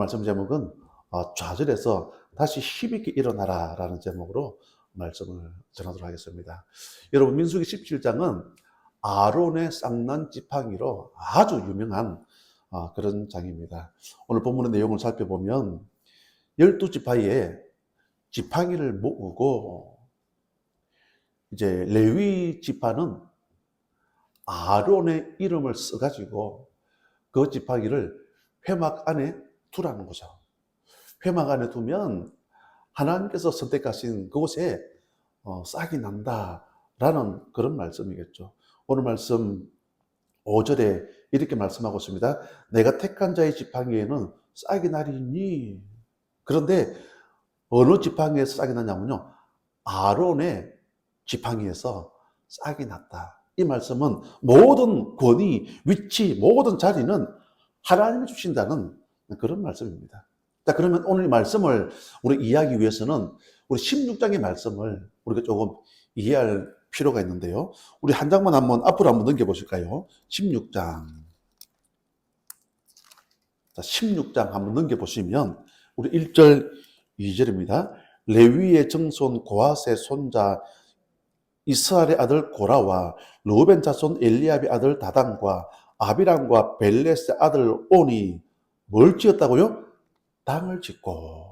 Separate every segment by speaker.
Speaker 1: 말씀 제목은 좌절해서 다시 힘있게 일어나라 라는 제목으로 말씀을 전하도록 하겠습니다. 여러분, 민수기 17장은 아론의 쌍난 지팡이로 아주 유명한 그런 장입니다. 오늘 본문의 내용을 살펴보면 12지파에 지팡이를 모으고 이제 레위 지파는 아론의 이름을 써가지고 그 지팡이를 회막 안에 두라는 거죠. 회막 안에 두면 하나님께서 선택하신 그곳에 싹이 난다라는 그런 말씀이겠죠. 오늘 말씀 5절에 이렇게 말씀하고 있습니다. 내가 택한 자의 지팡이에는 싹이 나리니. 그런데 어느 지팡이에서 싹이 났냐면요, 아론의 지팡이에서 싹이 났다. 이 말씀은 모든 권위, 위치, 모든 자리는 하나님이 주신다는 그런 말씀입니다. 자, 그러면 오늘 이 말씀을 우리 이해하기 위해서는 우리 16장의 말씀을 우리가 조금 이해할 필요가 있는데요. 우리 한 장만 앞으로 한번 넘겨보실까요? 16장. 자, 16장 한번 넘겨보시면 우리 1절, 2절입니다. 레위의 정손 고핫의 손자 이스라엘의 아들 고라와 르우벤 자손 엘리압의 아들 다단과 아비람과 벨레스의 아들 온이 뭘 지었다고요? 당을 짓고.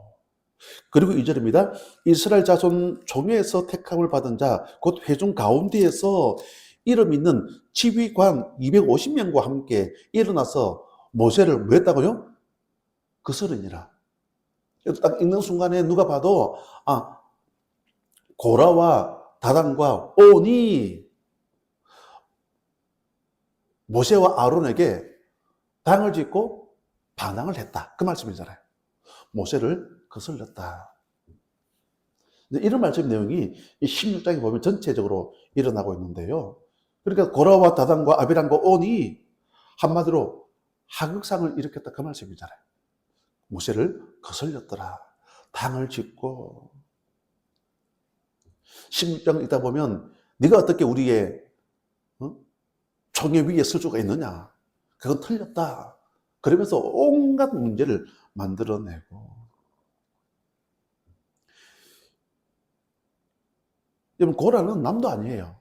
Speaker 1: 그리고 2절입니다. 이스라엘 자손 종에서 택함을 받은 자, 곧 회중 가운데에서 이름 있는 지휘관 250명과 함께 일어나서 모세를 뭐 했다고요? 거스르니라. 딱 읽는 순간에 누가 봐도 고라와 다단과 온이 모세와 아론에게 당을 짓고 반항을 했다. 그 말씀이잖아요. 모세를 거슬렸다. 이런 말씀 내용이 16장에 보면 전체적으로 일어나고 있는데요. 그러니까 고라와 다단과 아비람과 온이 한마디로 하극상을 일으켰다. 그 말씀이잖아요. 모세를 거슬렸더라. 당을 짓고. 16장을 읽다 보면 네가 어떻게 우리의 총회 위에 설 수가 있느냐. 그건 틀렸다. 그러면서 온갖 문제를 만들어내고. 여러분, 고라는 남도 아니에요.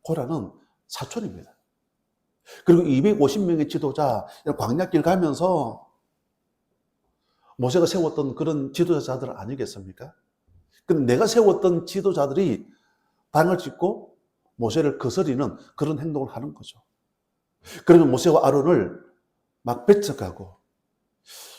Speaker 1: 고라는 사촌입니다. 그리고 250명의 지도자, 광야길 가면서 모세가 세웠던 그런 지도자들 아니겠습니까? 근데 내가 세웠던 지도자들이 당을 짓고 모세를 거스리는 그런 행동을 하는 거죠. 그러면 모세와 아론을 막 배척하고,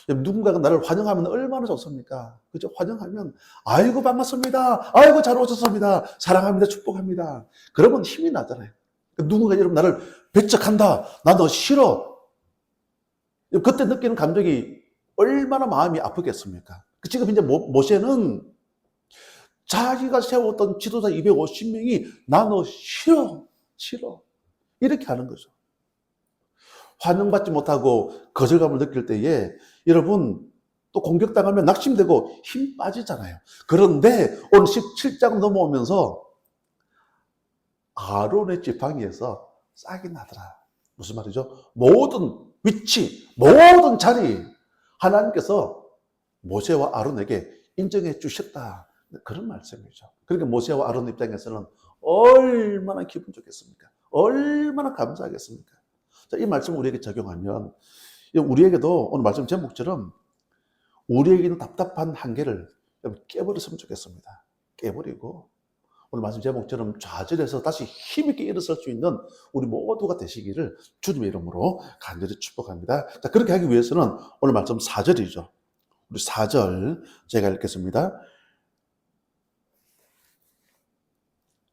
Speaker 1: 누군가가 나를 환영하면 얼마나 좋습니까? 그죠? 환영하면, 아이고, 반갑습니다. 아이고, 잘 오셨습니다. 사랑합니다. 축복합니다. 그러면 힘이 나잖아요. 누군가 여러분 나를 배척한다. 나 너 싫어. 그때 느끼는 감정이 얼마나 마음이 아프겠습니까? 지금 이제 모세는 자기가 세웠던 지도자 250명이 나 너 싫어. 이렇게 하는 거죠. 환영받지 못하고 거절감을 느낄 때에 여러분 또 공격당하면 낙심되고 힘 빠지잖아요. 그런데 오늘 17장 넘어오면서 아론의 지팡이에서 싹이 나더라. 무슨 말이죠? 모든 위치, 모든 자리 하나님께서 모세와 아론에게 인정해 주셨다. 그런 말씀이죠. 그러니까 모세와 아론 입장에서는 얼마나 기분 좋겠습니까? 얼마나 감사하겠습니까? 자, 이 말씀을 우리에게 적용하면 우리에게도 오늘 말씀 제목처럼 우리에게 있는 답답한 한계를 깨버렸으면 좋겠습니다. 깨버리고 오늘 말씀 제목처럼 좌절해서 다시 힘있게 일어설 수 있는 우리 모두가 되시기를 주님의 이름으로 간절히 축복합니다. 자, 그렇게 하기 위해서는 오늘 말씀 4절이죠. 우리 4절 제가 읽겠습니다.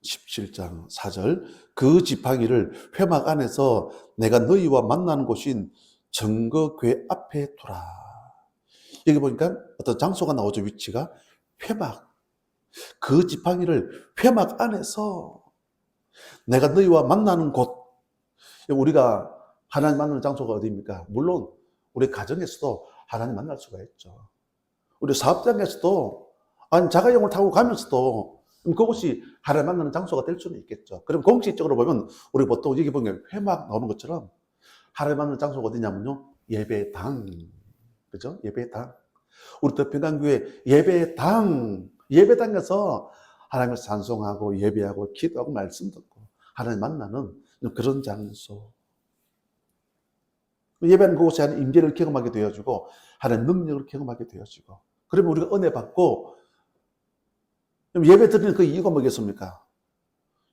Speaker 1: 17장 4절. 그 지팡이를 회막 안에서 내가 너희와 만나는 곳인 증거궤 앞에 두라. 여기 보니까 어떤 장소가 나오죠. 위치가 회막. 그 지팡이를 회막 안에서 내가 너희와 만나는 곳. 우리가 하나님 만나는 장소가 어디입니까? 물론 우리 가정에서도 하나님 만날 수가 있죠. 우리 사업장에서도 자가용을 타고 가면서도 그것이 하나님 만나는 장소가 될 수는 있겠죠. 그럼 공식적으로 보면 우리 보통 여기 보면 회막 나오는 것처럼 하나님 만나는 장소가 어디냐면요, 예배당. 그죠? 예배당. 우리 더평강교회 예배당에서 하나님을 찬송하고 예배하고 기도하고 말씀 듣고 하나님 만나는 그런 장소. 예배하는 그곳에 하나님 임재를 경험하게 되어지고 하나님 능력을 경험하게 되어지고, 그러면 우리가 은혜 받고 예배 드리는 그 이유가 뭐겠습니까?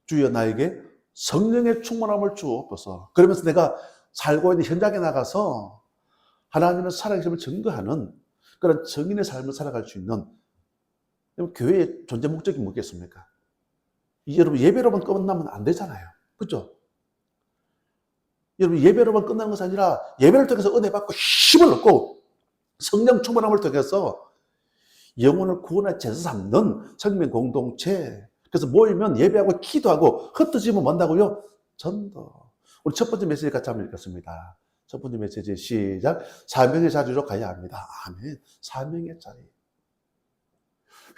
Speaker 1: 주여 나에게 성령의 충만함을 주옵소서. 그러면서 내가 살고 있는 현장에 나가서 하나님의 살아계심을 증거하는 그런 증인의 삶을 살아갈 수 있는, 교회의 존재 목적이 뭐겠습니까? 여러분 예배로만 끝나면 안 되잖아요. 그렇죠? 여러분 예배로만 끝나는 것이 아니라 예배를 통해서 은혜 받고 힘을 얻고 성령 충만함을 통해서 영혼을 구원의 제사 삼는 생명 공동체. 그래서 모이면 예배하고 기도하고 흩어지면 뭔다고요? 전도. 우리 첫 번째 메시지 같이 한번 읽겠습니다. 첫 번째 메시지 시작. 사명의 자리로 가야 합니다. 아멘. 사명의 자리.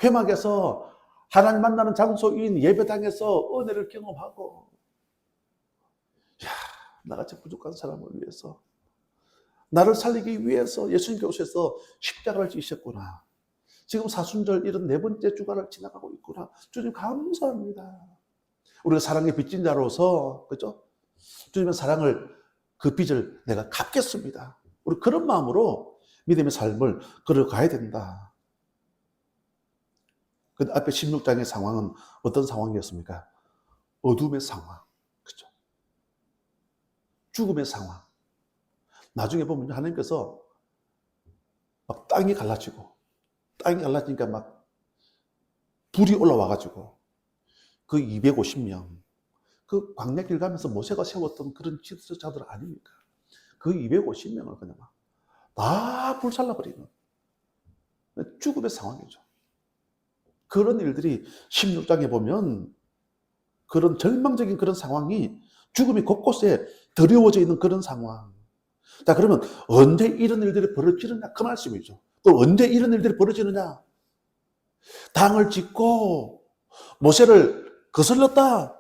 Speaker 1: 회막에서 하나님 만나는 장소인 예배당에서 은혜를 경험하고, 야, 나같이 부족한 사람을 위해서, 나를 살리기 위해서 예수님께 오셔서 십자가를 지셨구나. 지금 사순절 이런 네 번째 주간을 지나가고 있구나. 주님 감사합니다. 우리가 사랑의 빚진 자로서, 그죠? 주님의 사랑을, 그 빚을 내가 갚겠습니다. 우리 그런 마음으로 믿음의 삶을 걸어가야 된다. 그 앞에 16장의 상황은 어떤 상황이었습니까? 어둠의 상황. 그죠? 죽음의 상황. 나중에 보면 하나님께서 막 땅이 갈라지니까 막 불이 올라와가지고 그 250명, 그 광야길 가면서 모세가 세웠던 그런 지도자들 아닙니까? 그 250명을 그냥 막 다 불살라버리는 죽음의 상황이죠. 그런 일들이 16장에 보면 그런 절망적인 그런 상황이 죽음이 곳곳에 드리워져 있는 그런 상황. 자, 그러면 언제 이런 일들이 벌어지느냐? 그 말씀이죠. 그럼 언제 이런 일들이 벌어지느냐? 당을 짓고 모세를 거슬렀다.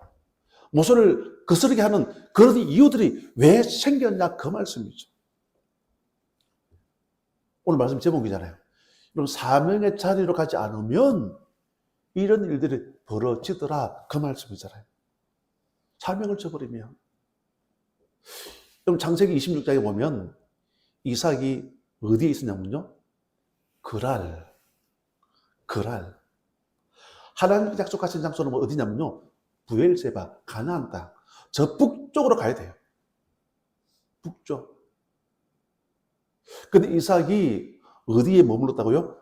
Speaker 1: 모세를 거스르게 하는 그런 이유들이 왜 생겼냐? 그 말씀이죠. 오늘 말씀 제목이잖아요. 그럼 사명의 자리로 가지 않으면 이런 일들이 벌어지더라. 그 말씀이잖아요. 사명을 저버리면. 그럼 창세기 26장에 보면 이삭이 어디에 있었냐면요. 그랄. 하나님께 약속하신 장소는 어디냐면요. 부엘세바, 가나안 땅. 저 북쪽으로 가야 돼요. 북쪽. 근데 이삭이 어디에 머물렀다고요?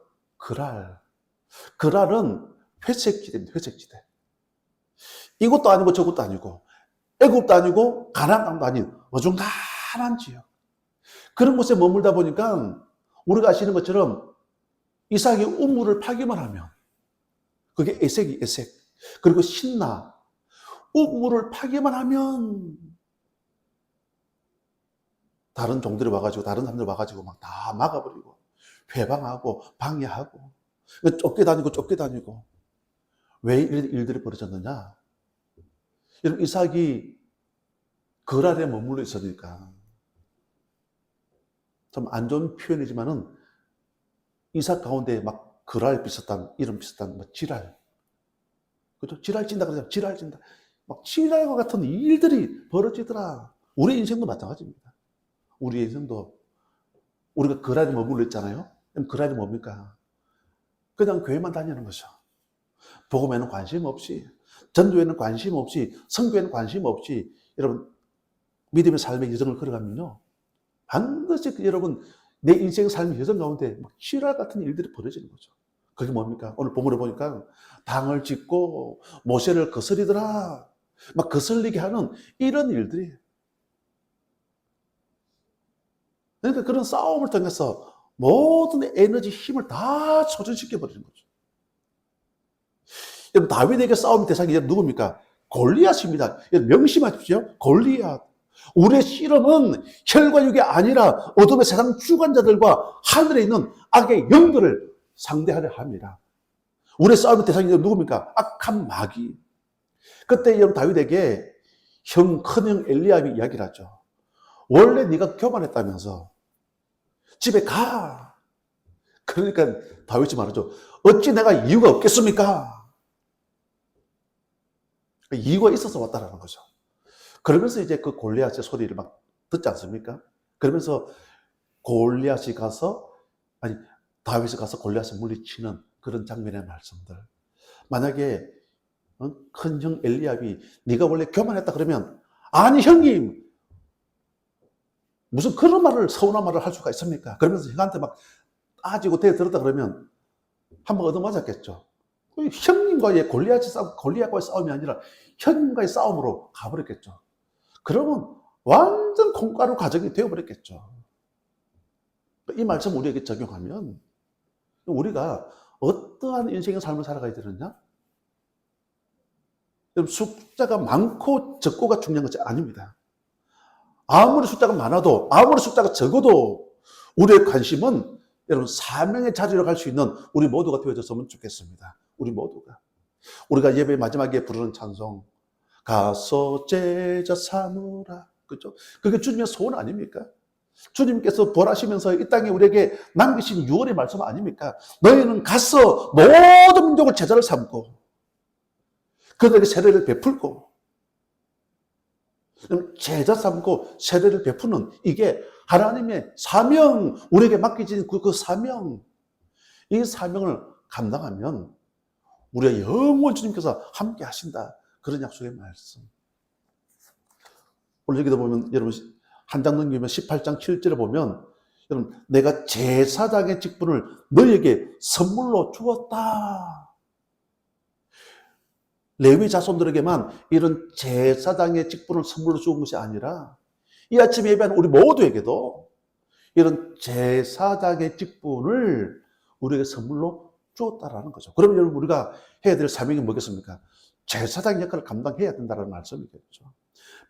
Speaker 1: 그랄은 회색지대입니다. 회색지대. 이것도 아니고 저것도 아니고 애굽도 아니고 가나안 땅도 아닌 어중간한 지역. 그런 곳에 머물다 보니까 우리가 아시는 것처럼 이삭이 우물을 파기만 하면 그게 에색. 그리고 신나. 우물을 파기만 하면 다른 종들이 와가지고 다른 사람들이 와가지고 막 다 막아버리고 회방하고 방해하고 쫓겨다니고 왜 이런 일들이 벌어졌느냐? 여러분 이삭이 거랄에 머물러 있으니까 좀 안 좋은 표현이지만은 이삭 가운데 막 거랄 비슷한 이름 비슷한 뭐 지랄, 그죠? 지랄 찐다 그러잖아요. 지랄 찐다. 막 지랄과 같은 일들이 벌어지더라. 우리 인생도 마찬가지입니다. 우리 인생도 우리가 거랄에 머물러 있잖아요. 그럼 거랄이 뭡니까? 그냥 교회만 다니는 거죠. 복음에는 관심 없이, 전도에는 관심 없이, 선교에는 관심 없이 여러분 믿음의 삶의 여정을 걸어가면요. 반드시 여러분 내 인생 삶의 여정 가운데 막 실화 같은 일들이 벌어지는 거죠. 그게 뭡니까? 오늘 본문을 보니까 당을 짓고 모세를 거스리더라. 막 거슬리게 하는 이런 일들이. 그러니까 그런 싸움을 통해서 모든 에너지, 힘을 다 소진시켜 버리는 거죠. 여러분 다윗에게 싸움 대상이 누굽니까? 골리앗입니다. 명심하십시오. 골리앗. 우리의 씨름은 혈과 육이 아니라 어둠의 세상 주관자들과 하늘에 있는 악의 영들을 상대하려 합니다. 우리의 싸움의 대상이 누굽니까? 악한 마귀. 그때 여러분 다윗에게 큰형 엘리압이 이야기를 하죠. 원래 네가 교만했다면서 집에 가. 그러니까 다윗이 말하죠. 어찌 내가 이유가 없겠습니까? 이유가 있어서 왔다라는 거죠. 그러면서 이제 그 골리앗의 소리를 막 듣지 않습니까? 그러면서 골리앗이 가서, 아니, 다윗이 가서 골리앗을 물리치는 그런 장면의 말씀들. 만약에 큰 형 엘리압이 네가 원래 교만했다 그러면, 아니 형님 무슨 그런 말을, 서운한 말을 할 수가 있습니까? 그러면서 형한테 막 따지고 대들었다 그러면 한번 얻어맞았겠죠. 형님과의 골리앗과의 싸움이 아니라 형님과의 싸움으로 가버렸겠죠. 그러면 완전 콩가루 가정이 되어버렸겠죠. 이 말씀 우리에게 적용하면 우리가 어떠한 인생의 삶을 살아가야 되느냐? 숫자가 많고 적고가 중요한 것이 아닙니다. 아무리 숫자가 많아도, 아무리 숫자가 적어도 우리의 관심은 여러분 사명의 자리로 갈 수 있는 우리 모두가 되어졌으면 좋겠습니다. 우리 모두가. 우리가 예배 마지막에 부르는 찬송, 가서 제자 삼으라, 그죠? 그게 주님의 소원 아닙니까? 주님께서 벌하시면서 이 땅에 우리에게 남기신 유언의 말씀 아닙니까? 너희는 가서 모든 민족을 제자를 삼고 그들에게 세례를 베풀고, 제자 삼고 세례를 베푸는 이게 하나님의 사명, 우리에게 맡겨진 그 사명, 이 사명을 감당하면 우리의 영원 주님께서 함께 하신다. 그런 약속의 말씀. 오늘 여기도 보면 여러분 한 장 넘기면 18장 7절에 보면 여러분 내가 제사장의 직분을 너희에게 선물로 주었다. 레위 자손들에게만 이런 제사장의 직분을 선물로 주은 것이 아니라 이 아침에 예배하는 우리 모두에게도 이런 제사장의 직분을 우리에게 선물로 주었다라는 거죠. 그러면 여러분 우리가 해야 될 사명이 뭐겠습니까? 제사장 역할을 감당해야 된다는 말씀이겠죠.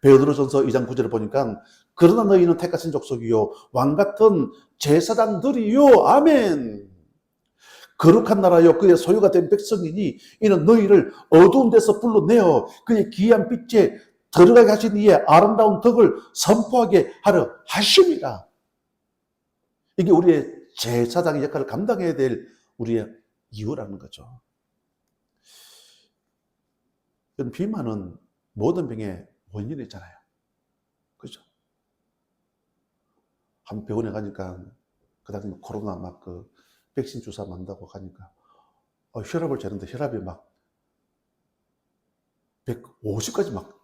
Speaker 1: 베드로전서 2장 9절을 보니까 그러나 너희는 택하신 족속이요 왕같은 제사장들이요 아멘. 거룩한 나라요 그의 소유가 된 백성이니 이는 너희를 어두운 데서 불러내어 그의 귀한 빛에 들어가게 하신 이의 아름다운 덕을 선포하게 하려 하심이라. 이게 우리의 제사장의 역할을 감당해야 될 우리의 이유라는 거죠. 비만은 모든 병의 원인이잖아요. 그죠? 한 병원에 가니까 그 다음에 코로나 막 그 백신 주사 맞는다고 가니까 혈압을 재는데 혈압이 막 150까지 막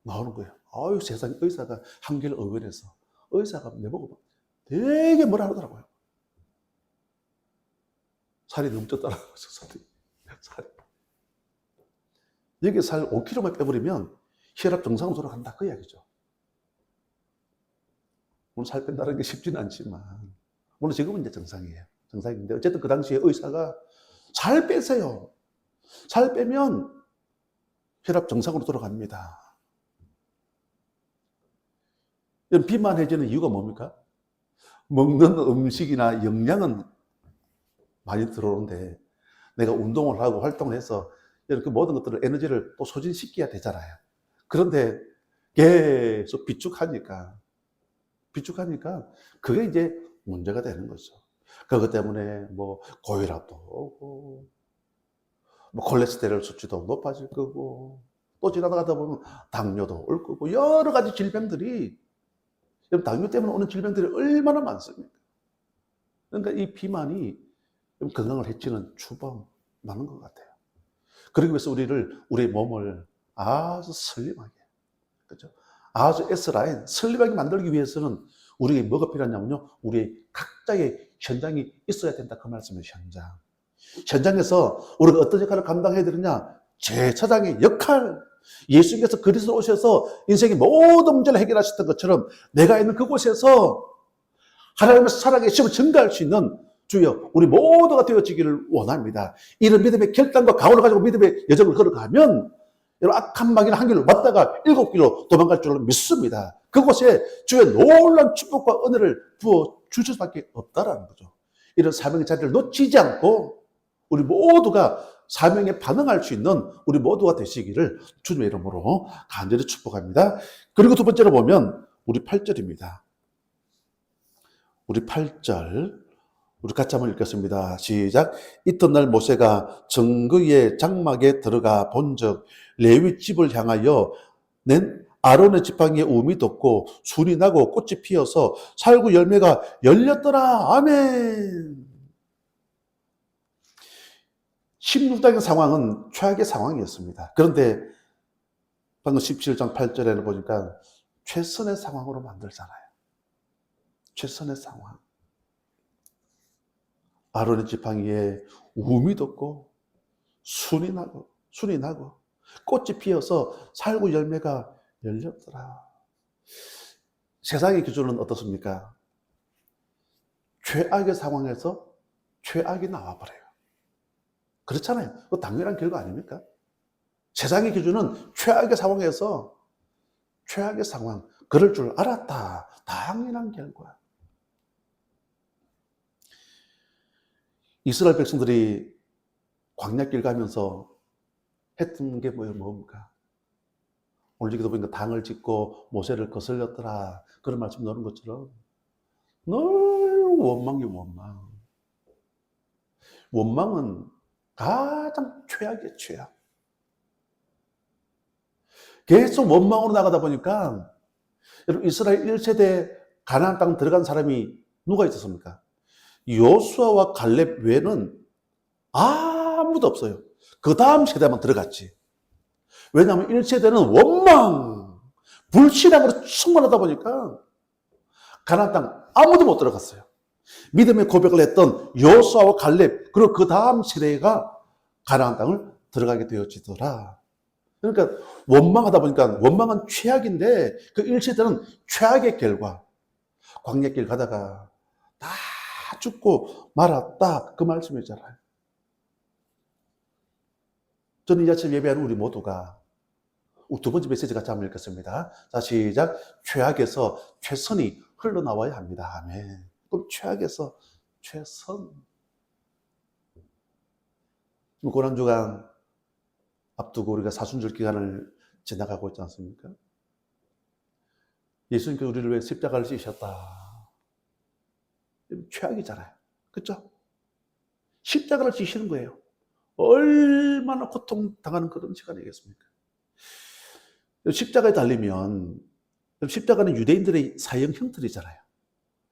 Speaker 1: 나오는 거예요. 아유 세상에, 의사가 한결 의원해서 의사가 내보고 되게 뭐라 하더라고요. 살이 너무 쪘다라고 해서 살이. 여기 살 5kg만 빼버리면 혈압 정상으로 돌아간다 그 이야기죠. 물론 살 뺀다는 게 쉽지는 않지만 물론 지금은 이제 정상인데 어쨌든 그 당시에 의사가 살 빼세요. 살 빼면 혈압 정상으로 돌아갑니다. 비만해지는 이유가 뭡니까? 먹는 음식이나 영양은 많이 들어오는데 내가 운동을 하고 활동을 해서 그 모든 것들을 에너지를 또 소진시켜야 되잖아요. 그런데 계속 비축하니까 그게 이제 문제가 되는 거죠. 그것 때문에 뭐 고혈압도 오고 뭐 콜레스테롤 수치도 높아질 거고 또 지나가다 보면 당뇨도 올 거고 여러 가지 질병들이, 당뇨 때문에 오는 질병들이 얼마나 많습니까? 그러니까 이 비만이 건강을 해치는 추방 많은 것 같아요. 그러기 위해서 우리의 몸을 아주 슬림하게, 그렇죠? 아주 S라인, 슬림하게 만들기 위해서는 우리에게 뭐가 필요하냐면요. 우리의 각자의 현장이 있어야 된다. 그 말씀이에요. 현장에서 우리가 어떤 역할을 감당해야 되느냐? 제사장의 역할. 예수님께서 그리스도로 오셔서 인생의 모든 문제를 해결하셨던 것처럼 내가 있는 그곳에서 하나님의 사랑의 힘을 증가할 수 있는 주여 우리 모두가 되어지기를 원합니다. 이런 믿음의 결단과 각오를 가지고 믿음의 여정을 걸어가면 여러분 악한 마귀는 한 길로 왔다가 7길로 도망갈 줄로 믿습니다. 그곳에 주의 놀라운 축복과 은혜를 부어 주실 수밖에 없다라는 거죠. 이런 사명의 자리를 놓치지 않고 우리 모두가 사명에 반응할 수 있는 우리 모두가 되시기를 주님의 이름으로 간절히 축복합니다. 그리고 두 번째로 보면 우리 8절입니다. 우리 8절 우리 같이 한번 읽겠습니다. 시작. 이튿날 모세가 정거의 장막에 들어가 본즉 레위 집을 향하여 낸 아론의 지팡이에 우음이 돋고 순이 나고 꽃이 피어서 살구 열매가 열렸더라. 아멘. 16장의 상황은 최악의 상황이었습니다. 그런데 방금 17장 8절에는 보니까 최선의 상황으로 만들잖아요. 최선의 상황. 아론의 지팡이에 우음이 돋고 순이 나고 꽃이 피어서 살구 열매가 열렸더라. 세상의 기준은 어떻습니까? 최악의 상황에서 최악이 나와버려요. 그렇잖아요. 그거 당연한 결과 아닙니까? 세상의 기준은 최악의 상황에서 최악의 상황, 그럴 줄 알았다. 당연한 결과. 이스라엘 백성들이 광야길 가면서 했던 게 뭡니까? 오늘 기도 보니까 당을 짓고 모세를 거슬렸더라. 그런 말씀 나오는 것처럼 늘 원망이 원망. 원망은 가장 최악이에요, 최악. 계속 원망으로 나가다 보니까 여러분 이스라엘 1세대 가나안 땅 들어간 사람이 누가 있었습니까? 여호수아와 갈렙 외에는 아무도 없어요. 그 다음 세대만 들어갔지. 왜냐하면 1세대는 원망, 불신앙으로 충만하다 보니까 가나안 땅 아무도 못 들어갔어요. 믿음의 고백을 했던 여호수아와 갈렙, 그리고 그 다음 세대가 가나안 땅을 들어가게 되어지더라. 그러니까 원망하다 보니까 원망은 최악인데 그 1세대는 최악의 결과. 광야길 가다가 다 죽고 말았다. 그 말씀이잖아요. 저는 이 아침 예배하는 우리 모두가 두 번째 메시지 같이 한번 읽겠습니다. 자, 시작. 최악에서 최선이 흘러나와야 합니다. 아멘. 그럼 최악에서 최선. 지금 고난주간 앞두고 우리가 사순절 기간을 지나가고 있지 않습니까? 예수님께서 우리를 위해 십자가를 지셨다. 최악이잖아요. 그렇죠? 십자가를 지시는 거예요. 얼마나 고통당하는 그런 시간이겠습니까? 십자가에 달리면, 십자가는 유대인들의 사형 형틀이잖아요.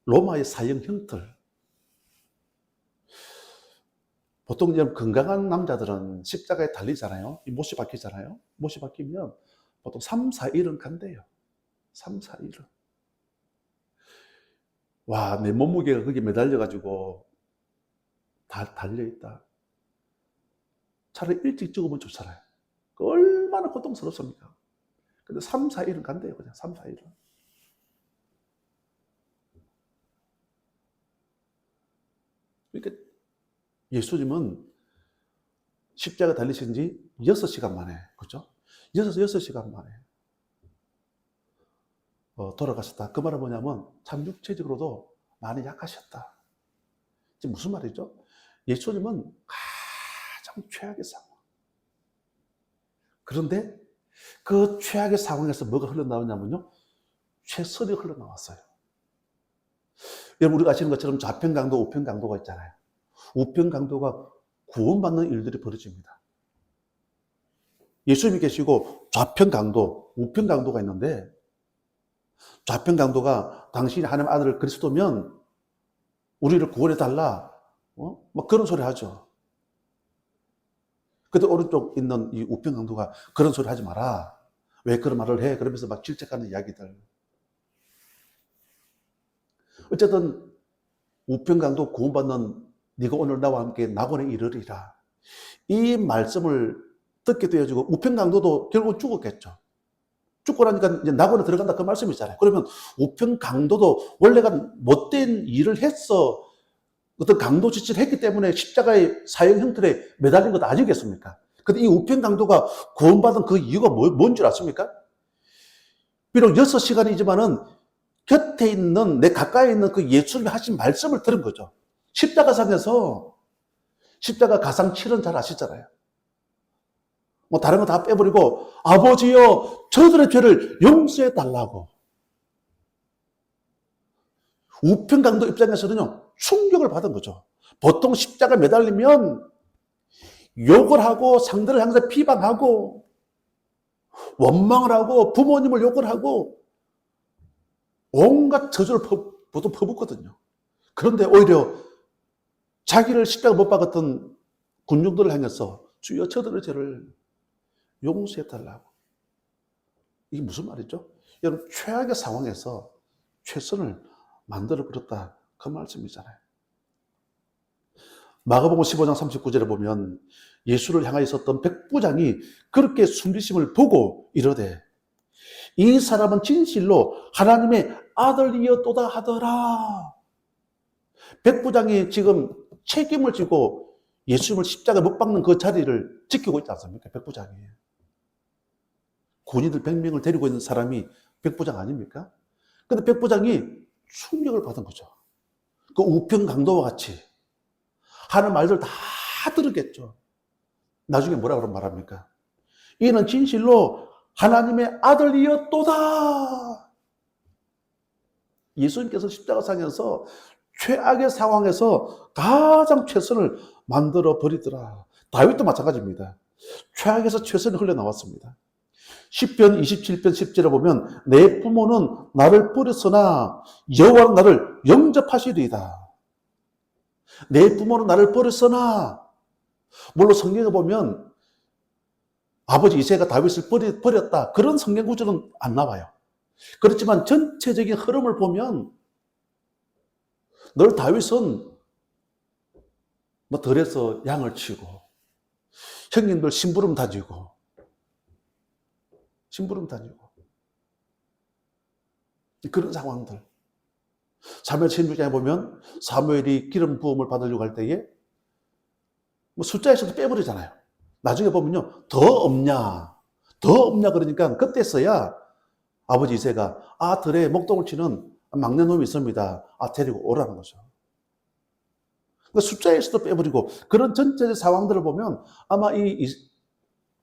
Speaker 1: 로마의 사형 형틀. 보통 이제 건강한 남자들은 십자가에 달리잖아요. 못이 박히잖아요. 못이 박히면 보통 3, 4일은 간대요. 3, 4일은. 와, 내 몸무게가 거기에 매달려가지고 다 달려있다. 차라리 일찍 죽으면 좋잖아요. 얼마나 고통스럽습니까? 근데 3, 4일은 간대요. 그냥 3, 4일은. 그러니까 예수님은 십자가 달리신 지 6시간 만에, 그죠? 6시간 만에 돌아가셨다. 그 말은 뭐냐면 참 육체적으로도 많이 약하셨다. 지금 무슨 말이죠? 예수님은 가장 최악의 상황. 그런데 그 최악의 상황에서 뭐가 흘러나오냐면요. 최선이 흘러나왔어요. 여러분 우리가 아시는 것처럼 좌편강도, 우편강도가 있잖아요. 우편강도가 구원받는 일들이 벌어집니다. 예수님이 계시고 좌편강도, 우편강도가 있는데 좌편강도가 당신이 하나님 아들 그리스도면 우리를 구원해달라. 막 그런 소리 하죠. 근데 오른쪽 있는 이 우편강도가 그런 소리 하지 마라. 왜 그런 말을 해? 그러면서 막 질책하는 이야기들. 어쨌든 우편강도 구원받는 네가 오늘 나와 함께 낙원에 이르리라. 이 말씀을 듣게 되어지고 우편강도도 결국 죽었겠죠. 죽고 나니까 이제 낙원에 들어간다 그 말씀이잖아요. 그러면 우편강도도 원래가 못된 일을 했어. 어떤 강도 짓을 했기 때문에 십자가의 사형 형틀에 매달린 것도 아니겠습니까? 근데 이 우편강도가 구원받은 그 이유가 뭔 줄 아십니까? 비록 6시간이지만은 곁에 있는, 내 가까이 있는 그 예수님이 하신 말씀을 들은 거죠. 십자가상에서, 십자가 가상칠은 잘 아시잖아요. 뭐 다른 거 다 빼버리고, 아버지여, 저들의 죄를 용서해 달라고. 우편 강도 입장에서는요, 충격을 받은 거죠. 보통 십자가 매달리면 욕을 하고 상대를 항상 비방하고 원망을 하고 부모님을 욕을 하고 온갖 저주를 보통 퍼붓거든요. 그런데 오히려 자기를 십자가 못 박았던 군중들을 향해서 주여 저들의 죄를 용서해달라고. 이게 무슨 말이죠? 여러분, 최악의 상황에서 최선을 만들어 버렸다, 그 말씀이잖아요. 마가복음 15장 39절에 보면 예수를 향하여 있었던 백부장이 그렇게 순비심을 보고 이르되 이 사람은 진실로 하나님의 아들이었도다 하더라. 백부장이 지금 책임을 지고 예수님을 십자가에 못 박는 그 자리를 지키고 있지 않습니까? 백부장이. 군인들 100명을 데리고 있는 사람이 백부장 아닙니까? 근데 백부장이 충격을 받은 거죠. 그 우편 강도와 같이 하는 말들 다 들었겠죠. 나중에 뭐라 그런 말합니까? 이는 진실로 하나님의 아들이었도다. 예수님께서 십자가상에서 최악의 상황에서 가장 최선을 만들어 버리더라. 다윗도 마찬가지입니다. 최악에서 최선이 흘러나왔습니다. 시편 27편 10절에 보면 내 부모는 나를 버렸으나 여호와는 나를 영접하시리이다. 내 부모는 나를 버렸으나, 물론 성경에 보면 아버지 이새가 다윗을 버렸다, 그런 성경 구절은 안 나와요. 그렇지만 전체적인 흐름을 보면 늘 다윗은 뭐 들에서 양을 치고 형님들 심부름 다지고 그런 상황들. 사무엘 16장에 보면 사무엘이 기름 부음을 받으려고 할 때에 뭐 숫자에서도 빼버리잖아요. 나중에 보면요, 더 없냐 그러니까 그때서야 아버지 이새가 들에 목동을 치는 막내 놈이 있습니다. 데리고 오라는 거죠. 그러니까 숫자에서도 빼버리고 그런 전체적 상황들을 보면 아마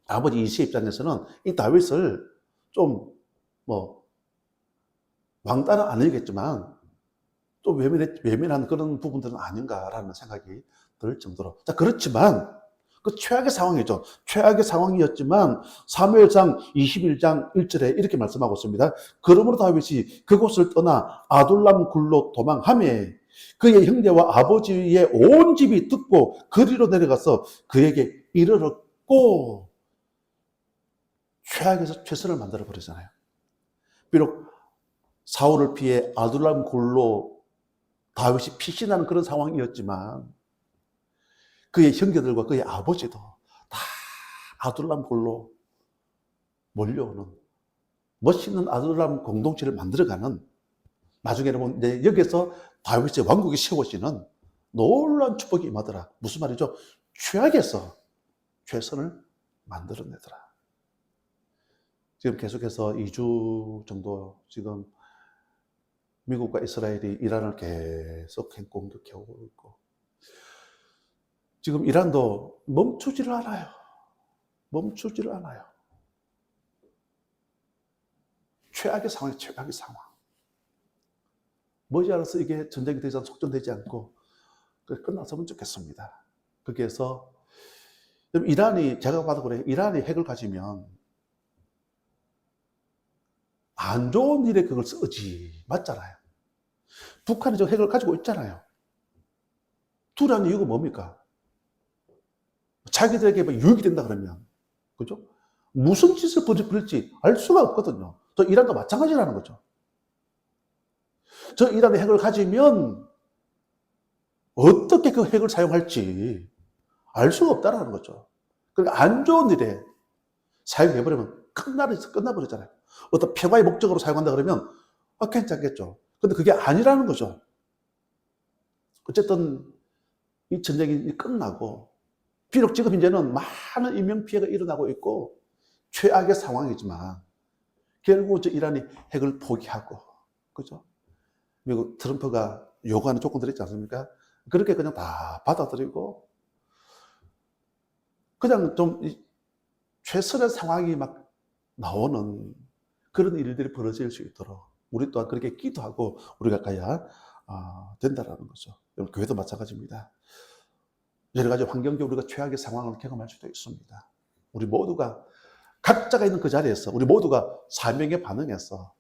Speaker 1: 아버지 이새 입장에서는 이 다윗을 좀 뭐 왕따는 아니겠지만 또 외면한 그런 부분들은 아닌가라는 생각이 들 정도로. 자, 그렇지만 그 최악의 상황이죠. 최악의 상황이었지만 사무엘상 21장 1절에 이렇게 말씀하고 있습니다. 그러므로 다윗이 그곳을 떠나 아둘람 굴로 도망하매 그의 형제와 아버지의 온 집이 듣고 그리로 내려가서 그에게 이르렀고. 최악에서 최선을 만들어 버리잖아요. 비록 사울을 피해 아둘람 굴로 다윗이 피신하는 그런 상황이었지만 그의 형제들과 그의 아버지도 다 아둘람 굴로 몰려오는 멋있는 아둘람 공동체를 만들어가는, 나중에는 보면 여기서 다윗의 왕국이 세워지는 놀라운 축복이 임하더라. 무슨 말이죠? 최악에서 최선을 만들어내더라. 지금 계속해서 2주 정도 지금 미국과 이스라엘이 이란을 계속 공격해오고 있고, 지금 이란도 멈추지를 않아요. 최악의 상황이 최악의 상황. 머지않아서 이게 전쟁이 더 이상 속전되지 않고 끝났으면 좋겠습니다. 거기에서 이란이, 제가 봐도 그래요. 이란이 핵을 가지면 안 좋은 일에 그걸 쓰지. 맞잖아요. 북한이 저 핵을 가지고 있잖아요. 두려운 이유가 뭡니까? 자기들에게 유익이 된다 그러면, 그죠? 무슨 짓을 벌일지 알 수가 없거든요. 저 이란도 마찬가지라는 거죠. 저 이란이 핵을 가지면 어떻게 그 핵을 사용할지 알 수가 없다는 거죠. 그러니까 안 좋은 일에 사용해버리면 끝나버리잖아요. 어떤 평화의 목적으로 사용한다 그러면 괜찮겠죠. 근데 그게 아니라는 거죠. 어쨌든 이 전쟁이 끝나고, 비록 지금 이제는 많은 인명피해가 일어나고 있고 최악의 상황이지만 결국 저 이란이 핵을 포기하고, 그죠? 미국 트럼프가 요구하는 조건들이 있지 않습니까? 그렇게 그냥 다 받아들이고 그냥 좀 최선의 상황이 막 나오는 그런 일들이 벌어질 수 있도록 우리 또한 그렇게 기도하고 우리가 가야 된다라는 거죠. 여러분, 교회도 마찬가지입니다. 여러 가지 환경적으로 우리가 최악의 상황을 경험할 수도 있습니다. 우리 모두가 각자가 있는 그 자리에서 우리 모두가 사명에 반응해서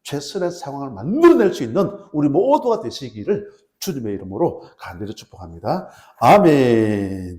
Speaker 1: 최선의 상황을 만들어낼 수 있는 우리 모두가 되시기를 주님의 이름으로 간절히 축복합니다. 아멘.